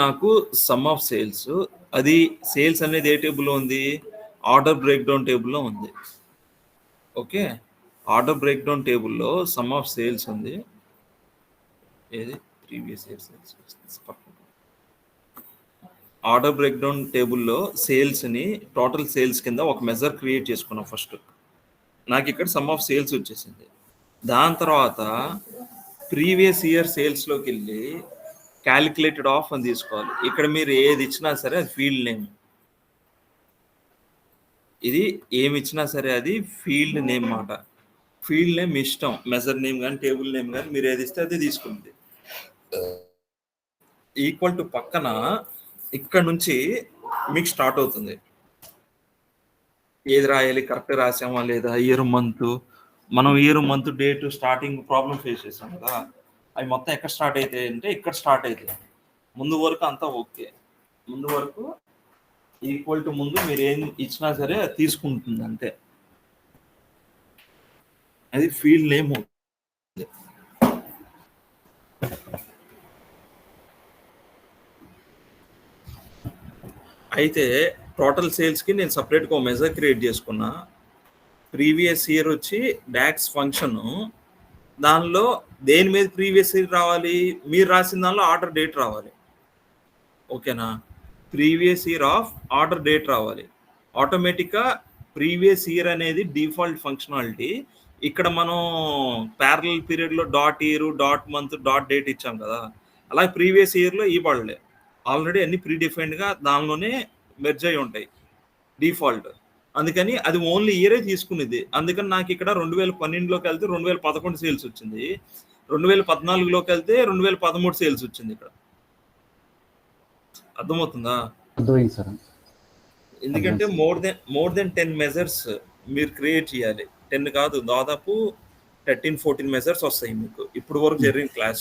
నాకు some of sales. అది sales అనేది ఏ టేబుల్‌లో ఉంది? ఆర్డర్ బ్రేక్ డౌన్ టేబుల్‌లో ఉంది. ఓకే. ఆర్డర్ బ్రేక్ డౌన్ టేబుల్‌లో సమ్ ఆఫ్ సేల్స్ ఉంది. ఏది? Previous year sales. Order break down టేబుల్‌లో సేల్స్‌ని టోటల్ సేల్స్ కింద ఒక మెజర్ క్రియేట్ చేసుకున్నాం ఫస్ట్. నాకు ఇక్కడ సమ్ ఆఫ్ సేల్స్ వచ్చేసింది. దాని తర్వాత ప్రీవియస్ ఇయర్ సేల్స్‌లోకి వెళ్ళి క్యాలిక్యులేటెడ్ ఆఫ్ అని తీసుకోవాలి. ఇక్కడ మీరు ఏది ఇచ్చినా సరే అది ఫీల్డ్ నేమ్. ఇది ఏమి ఇచ్చినా సరే అది ఫీల్డ్ నేమ్ మాట. ఫీల్డ్ నేమ్ ఇష్టం. మెజర్ నేమ్ కానీ టేబుల్ నేమ్ కానీ మీరు ఏది ఇస్తే అది తీసుకుంది. ఈక్వల్ టు పక్కన ఇక్కడ నుంచి మీకు స్టార్ట్ అవుతుంది. ఏది రాయాలి, కరెక్ట్ రాసామా లేదా, ఇయర్ మంత్. మనం year month date starting problem face చేసాం కదా, అవి మొత్తం ఎక్కడ స్టార్ట్ అవుతాయి అంటే ఇక్కడ స్టార్ట్ అవుతాయి. ముందు వరకు అంతా ఓకే. ముందు వరకు ఈక్వల్ టు ముందు మీరు ఏం ఇచ్చినా సరే అది తీసుకుంటుంది అంతే. అది ఫీల్డ్ నేమ్. అయితే టోటల్ సేల్స్కి నేను సపరేట్గా ఒక మెజర్ క్రియేట్ చేసుకున్నా. ప్రీవియస్ ఇయర్ వచ్చి డాక్స్ ఫంక్షన్. దానిలో దేని మీద ప్రీవియస్ ఇయర్ రావాలి? మీరు రాసిన దానిలో ఆర్డర్ డేట్ రావాలి. ఓకేనా? Previous year of order date రావాలి. ఆటోమేటిక్గా ప్రీవియస్ ఇయర్ అనేది డిఫాల్ట్ ఫంక్షనాలిటీ. ఇక్కడ మనం ప్యారలల్ పీరియడ్లో dot year, dot month, dot date ఇచ్చాం కదా, అలాగే ప్రీవియస్ ఇయర్లో ఇవ్వబడలే. ఆల్రెడీ అన్ని ప్రీ డిఫైన్డ్గా దానిలోనే మెర్జ్ అయి ఉంటాయి డిఫాల్ట్. అందుకని అది ఓన్లీ ఇయరే తీసుకునేది. అందుకని నాకు ఇక్కడ 2012లోకి వెళ్తే 2011 సేల్స్ వచ్చింది, 2014లోకి వెళ్తే 2013 సేల్స్ వచ్చింది. ఇక్కడ అర్థమవుతుందా? అర్థమైంది సార్. ఎందుకంటే మోర్ దెన్ 10 మెజర్స్ మీరు క్రియేట్ చేయాలి. 10 కాదు, దాదాపు 13-14 మెజర్స్ వస్తాయి మీకు ఇప్పుడు వరకు జరిగిన క్లాస్.